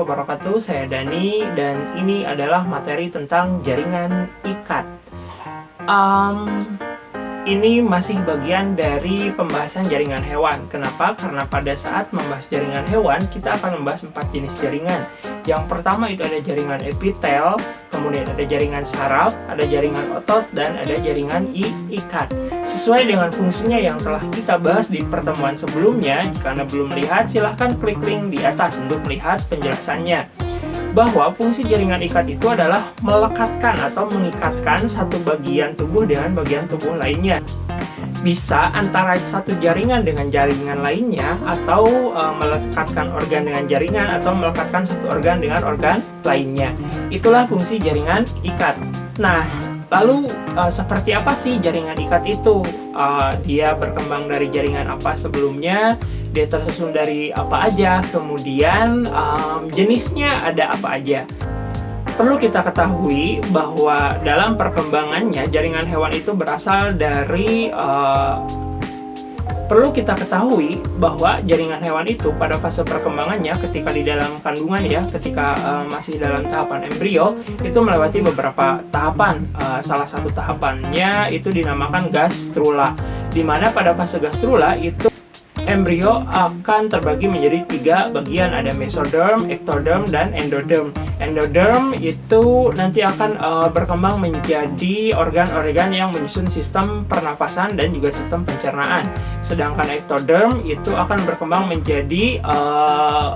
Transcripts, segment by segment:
wabarakatuh, saya Dani dan ini adalah materi tentang jaringan ikat. Ini masih bagian dari pembahasan jaringan hewan. Kenapa? Karena pada saat membahas jaringan hewan, kita akan membahas 4 jenis jaringan. Yang pertama itu ada jaringan epitel, kemudian ada jaringan saraf, ada jaringan otot, dan ada jaringan ikat. Sesuai dengan fungsinya yang telah kita bahas di pertemuan sebelumnya, jika Anda belum melihat, silahkan klik link di atas untuk melihat penjelasannya. Bahwa fungsi jaringan ikat itu adalah melekatkan atau mengikatkan satu bagian tubuh dengan bagian tubuh lainnya. Bisa antara satu jaringan dengan jaringan lainnya, atau melekatkan organ dengan jaringan, atau melekatkan satu organ dengan organ lainnya. Itulah fungsi jaringan ikat. Nah, lalu seperti apa sih jaringan ikat itu? Dia berkembang dari jaringan apa sebelumnya? Dia tersusun dari apa aja? Kemudian jenisnya ada apa aja? Perlu kita ketahui bahwa dalam perkembangannya jaringan hewan itu berasal dari perlu kita ketahui bahwa jaringan hewan itu pada fase perkembangannya ketika di dalam kandungan ya, ketika masih dalam tahapan embrio, itu melewati beberapa tahapan. Salah satu tahapannya itu dinamakan gastrula, di mana pada fase gastrula itu embrio akan terbagi menjadi 3 bagian, ada mesoderm, ectoderm, dan endoderm. Endoderm itu nanti akan berkembang menjadi organ-organ yang menyusun sistem pernapasan dan juga sistem pencernaan. Sedangkan ectoderm itu akan berkembang menjadi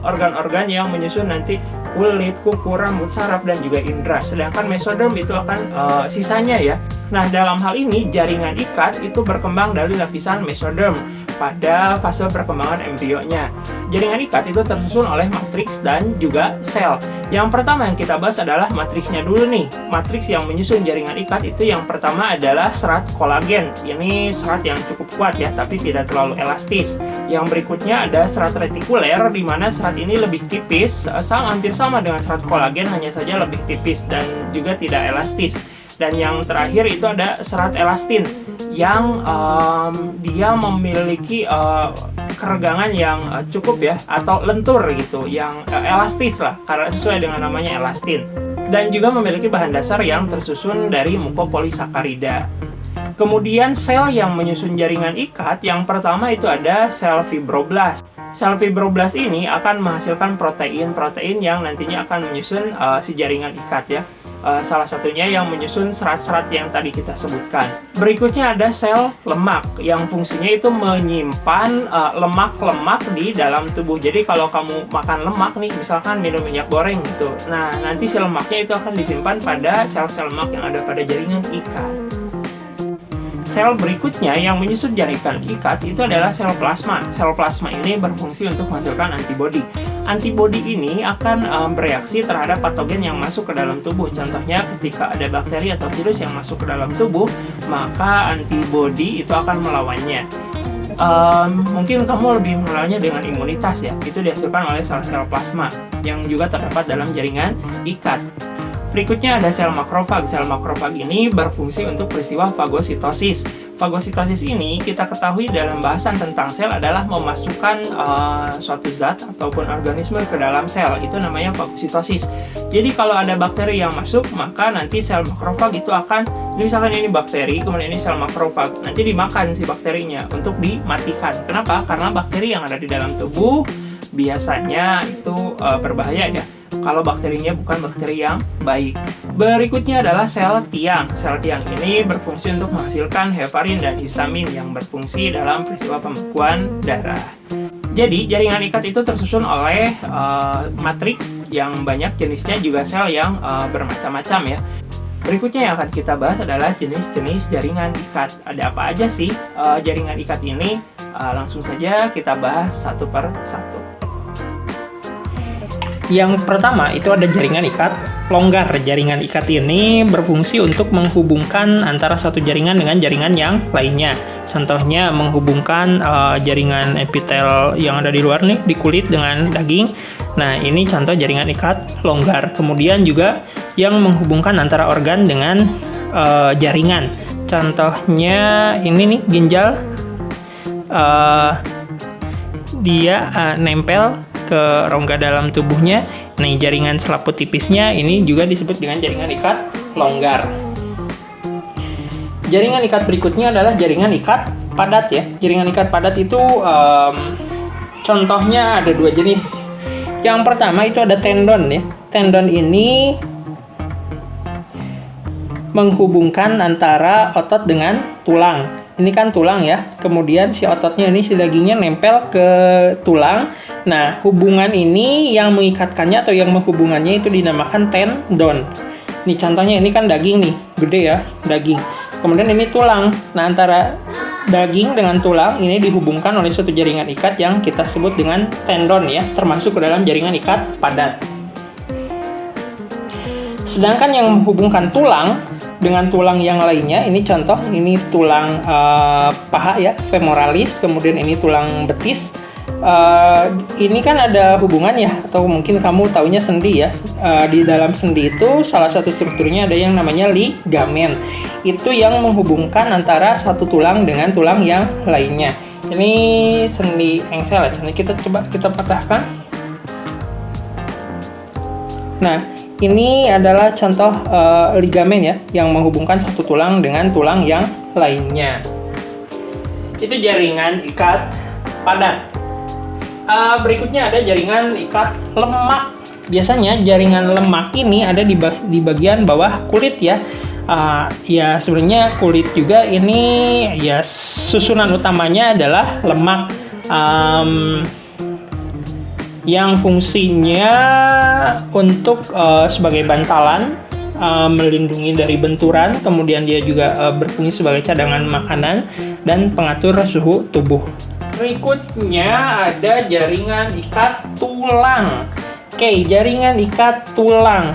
organ-organ yang menyusun nanti kulit, kuku, rambut, saraf, dan juga indera. Sedangkan mesoderm itu akan sisanya ya. Nah, dalam hal ini jaringan ikat itu berkembang dari lapisan mesoderm pada fase perkembangan embrionya. Jaringan ikat itu tersusun oleh matriks dan juga sel. Yang pertama yang kita bahas adalah matriksnya dulu nih. Matriks yang menyusun jaringan ikat itu yang pertama adalah serat kolagen. Ini serat yang cukup kuat ya, tapi tidak terlalu elastis. Yang berikutnya ada serat retikuler, di mana serat ini lebih tipis, hampir sama dengan serat kolagen, hanya saja lebih tipis dan juga tidak elastis. Dan yang terakhir itu ada serat elastin yang dia memiliki keregangan yang cukup ya, atau lentur gitu, yang elastis lah, karena sesuai dengan namanya elastin. Dan juga memiliki bahan dasar yang tersusun dari mukopolisakarida. Kemudian sel yang menyusun jaringan ikat, yang pertama itu ada sel fibroblast. Sel fibroblast ini akan menghasilkan protein-protein yang nantinya akan menyusun si jaringan ikat ya. Salah satunya yang menyusun serat-serat yang tadi kita sebutkan. Berikutnya ada sel lemak yang fungsinya itu menyimpan lemak-lemak di dalam tubuh. Jadi kalau kamu makan lemak nih, misalkan minum minyak goreng gitu, nah nanti sel lemaknya itu akan disimpan pada sel-sel lemak yang ada pada jaringan ikat. Sel berikutnya yang menyusun jaringan ikat itu adalah sel plasma. Sel plasma ini berfungsi untuk menghasilkan antibodi. Antibodi ini akan bereaksi terhadap patogen yang masuk ke dalam tubuh. Contohnya ketika ada bakteri atau virus yang masuk ke dalam tubuh, maka antibodi itu akan melawannya. Mungkin kamu lebih mengenalnya dengan imunitas ya. Itu dihasilkan oleh sel-sel plasma yang juga terdapat dalam jaringan ikat. Berikutnya ada sel makrofag. Sel makrofag ini berfungsi untuk peristiwa fagositosis. Fagositosis ini kita ketahui dalam bahasan tentang sel adalah memasukkan suatu zat ataupun organisme ke dalam sel. Itu namanya fagositosis. Jadi kalau ada bakteri yang masuk, maka nanti sel makrofag itu akan, misalkan ini bakteri, kemudian ini sel makrofag, nanti dimakan si bakterinya untuk dimatikan. Kenapa? Karena bakteri yang ada di dalam tubuh biasanya itu berbahaya ya, kalau bakterinya bukan bakteri yang baik. Berikutnya adalah sel tiang. Sel tiang ini berfungsi untuk menghasilkan heparin dan histamin yang berfungsi dalam peristiwa pembekuan darah. Jadi jaringan ikat itu tersusun oleh matriks yang banyak jenisnya, juga sel yang bermacam-macam ya. Berikutnya yang akan kita bahas adalah jenis-jenis jaringan ikat. Ada apa aja sih jaringan ikat ini? Langsung saja kita bahas satu per satu. Yang pertama itu ada jaringan ikat longgar. Jaringan ikat ini berfungsi untuk menghubungkan antara satu jaringan dengan jaringan yang lainnya. Contohnya menghubungkan jaringan epitel yang ada di luar nih, di kulit dengan daging. Nah, ini contoh jaringan ikat longgar. Kemudian juga yang menghubungkan antara organ dengan jaringan. Contohnya ini nih, ginjal. Dia nempel ke rongga dalam tubuhnya. Nih, jaringan selaput tipisnya ini juga disebut dengan jaringan ikat longgar. Jaringan ikat berikutnya adalah jaringan ikat padat ya. Jaringan ikat padat itu contohnya ada dua jenis. Yang pertama itu ada tendon ya. Tendon ini menghubungkan antara otot dengan tulang. Ini kan tulang ya. Kemudian si ototnya ini, si dagingnya nempel ke tulang. Nah, hubungan ini yang mengikatkannya atau yang menghubungannya itu dinamakan tendon. Nih contohnya, ini kan daging nih, gede ya, daging. Kemudian ini tulang. Nah, antara daging dengan tulang ini dihubungkan oleh suatu jaringan ikat yang kita sebut dengan tendon ya, termasuk ke dalam jaringan ikat padat. Sedangkan yang menghubungkan tulang dengan tulang yang lainnya, ini contoh, ini tulang paha ya, femoralis, kemudian ini tulang betis. Ini kan ada hubungannya, atau mungkin kamu taunya sendi ya. Di dalam sendi itu salah satu strukturnya ada yang namanya ligamen. Itu yang menghubungkan antara satu tulang dengan tulang yang lainnya. Ini sendi engsel ya. Ini kita coba kita patahkan. Nah, ini adalah contoh ligamen ya, yang menghubungkan satu tulang dengan tulang yang lainnya. Itu jaringan ikat padat. Berikutnya ada jaringan ikat lemak. Biasanya jaringan lemak ini ada di bagian bawah kulit ya. Ya sebenarnya kulit juga ini ya, susunan utamanya adalah lemak yang fungsinya untuk sebagai bantalan, melindungi dari benturan, kemudian dia juga berfungsi sebagai cadangan makanan dan pengatur suhu tubuh. Berikutnya ada jaringan ikat tulang. Oke, jaringan ikat tulang.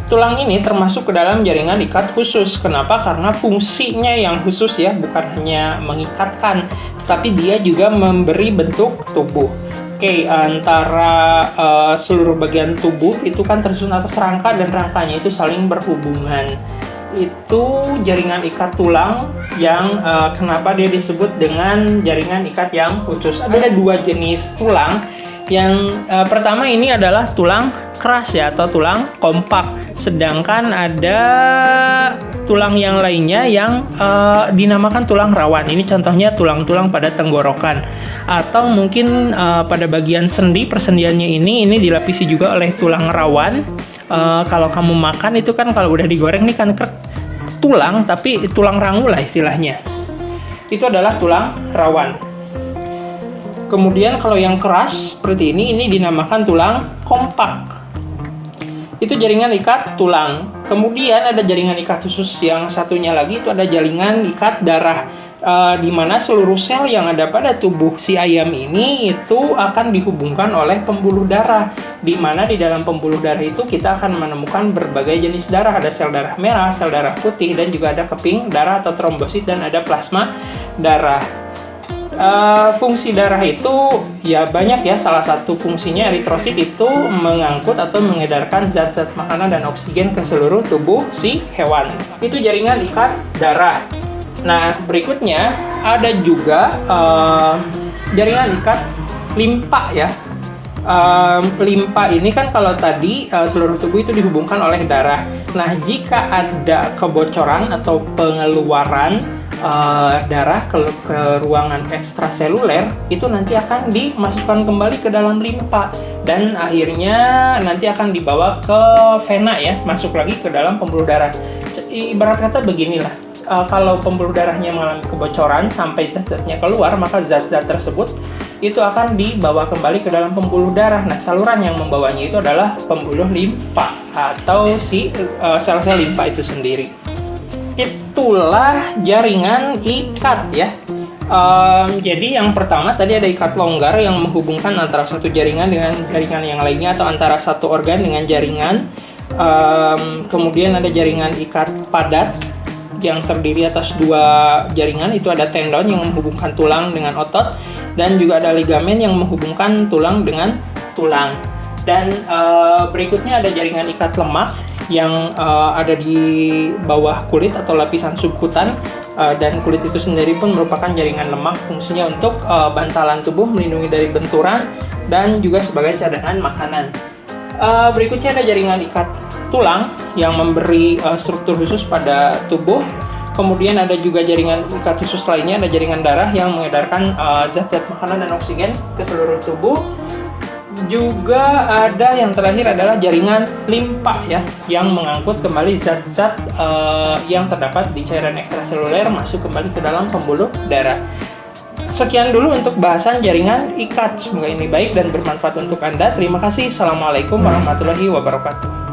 Tulang ini termasuk ke dalam jaringan ikat khusus. Kenapa? Karena fungsinya yang khusus ya, bukan hanya mengikatkan, tetapi dia juga memberi bentuk tubuh. Oke, antara seluruh bagian tubuh itu kan tersusun atas rangka, dan rangkanya itu saling berhubungan. Itu jaringan ikat tulang yang kenapa dia disebut dengan jaringan ikat yang khusus. Ada dua jenis tulang. Yang pertama ini adalah tulang keras ya, atau tulang kompak. Sedangkan ada tulang yang lainnya yang dinamakan tulang rawan. Ini contohnya tulang-tulang pada tenggorokan. Atau mungkin pada bagian sendi, persendiannya ini dilapisi juga oleh tulang rawan. Kalau kamu makan itu kan kalau udah digoreng nih kan tulang, tapi tulang rangu lah istilahnya. Itu adalah tulang rawan. Kemudian kalau yang keras seperti ini dinamakan tulang kompak. Itu jaringan ikat tulang. Kemudian ada jaringan ikat khusus yang satunya lagi, itu ada jaringan ikat darah. Di mana seluruh sel yang ada pada tubuh si ayam ini itu akan dihubungkan oleh pembuluh darah. Di mana di dalam pembuluh darah itu kita akan menemukan berbagai jenis darah. Ada sel darah merah, sel darah putih, dan juga ada keping darah atau trombosit, dan ada plasma darah. Fungsi darah itu ya banyak ya. Salah satu fungsinya eritrosit itu mengangkut atau mengedarkan zat-zat makanan dan oksigen ke seluruh tubuh si hewan. Itu jaringan ikat darah. Nah, berikutnya ada juga jaringan ikat limpa ya. Limpa ini kan kalau tadi seluruh tubuh itu dihubungkan oleh darah. Nah, jika ada kebocoran atau pengeluaran darah ke ruangan ekstraseluler, itu nanti akan dimasukkan kembali ke dalam limpa, dan akhirnya nanti akan dibawa ke vena ya, masuk lagi ke dalam pembuluh darah. Ibarat kata beginilah, kalau pembuluh darahnya mengalami kebocoran sampai zat-zatnya keluar, maka zat-zat tersebut itu akan dibawa kembali ke dalam pembuluh darah. Nah, saluran yang membawanya itu adalah pembuluh limpa atau si sel-sel limpa itu sendiri. Itulah jaringan ikat ya. Jadi yang pertama tadi ada ikat longgar yang menghubungkan antara satu jaringan dengan jaringan yang lainnya, atau antara satu organ dengan jaringan. Kemudian ada jaringan ikat padat yang terdiri atas dua jaringan, itu ada tendon yang menghubungkan tulang dengan otot, dan juga ada ligamen yang menghubungkan tulang dengan tulang. Dan berikutnya ada jaringan ikat lemak yang ada di bawah kulit atau lapisan subkutan, dan kulit itu sendiri pun merupakan jaringan lemak, fungsinya untuk bantalan tubuh, melindungi dari benturan, dan juga sebagai cadangan makanan. Berikutnya ada jaringan ikat tulang yang memberi struktur khusus pada tubuh. Kemudian ada juga jaringan ikat khusus lainnya, ada jaringan darah yang mengedarkan zat-zat makanan dan oksigen ke seluruh tubuh. Juga ada yang terakhir adalah jaringan limpa ya, yang mengangkut kembali zat-zat yang terdapat di cairan ekstraseluler masuk kembali ke dalam pembuluh darah. Sekian dulu untuk bahasan jaringan ikat. Semoga ini baik dan bermanfaat untuk Anda. Terima kasih. Assalamualaikum warahmatullahi wabarakatuh.